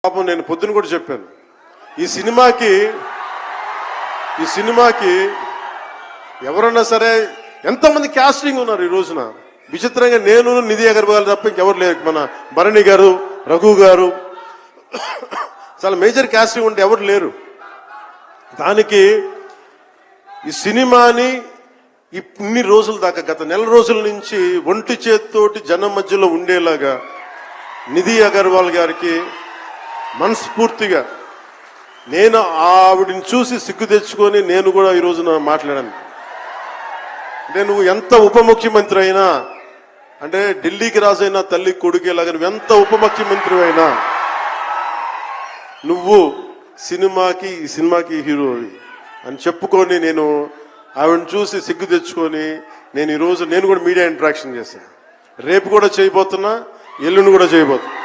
పాపం నేను పొద్దున కూడా చెప్పాను, ఈ సినిమాకి ఎవరన్నా సరే ఎంతమంది కాస్టింగ్ ఉన్నారు ఈ రోజున. విచిత్రంగా నేను, నిధి అగర్వాల్ తప్ప ఇంకెవరు లేరు. మన భరణి గారు, రఘు గారు, చాలా మేజర్ కాస్టింగ్ ఉంటే ఎవరు లేరు. దానికి ఈ సినిమాని ఇన్ని రోజుల దాకా, గత నెల రోజుల నుంచి ఒంటి చేత్తోటి జనం మధ్యలో ఉండేలాగా నిధి అగర్వాల్ గారికి మనస్ఫూర్తిగా నేను ఆవిడని చూసి సిగ్గు తెచ్చుకొని నేను కూడా ఈ రోజున మాట్లాడాను. అంటే నువ్వు ఎంత ఉప ముఖ్యమంత్రి అయినా, అంటే ఢిల్లీకి రాజైనా తల్లి కొడుకేలాగా నువ్వు ఎంత ఉప ముఖ్యమంత్రి అయినా, నువ్వు ఈ సినిమాకి హీరో అని చెప్పుకొని నేను ఆవిడని చూసి సిగ్గు తెచ్చుకొని నేను ఈరోజు నేను కూడా మీడియా ఇంటరాక్షన్ చేశాను. రేపు కూడా చేయబోతున్నా, ఎల్లుండి కూడా చేయబోతున్నా.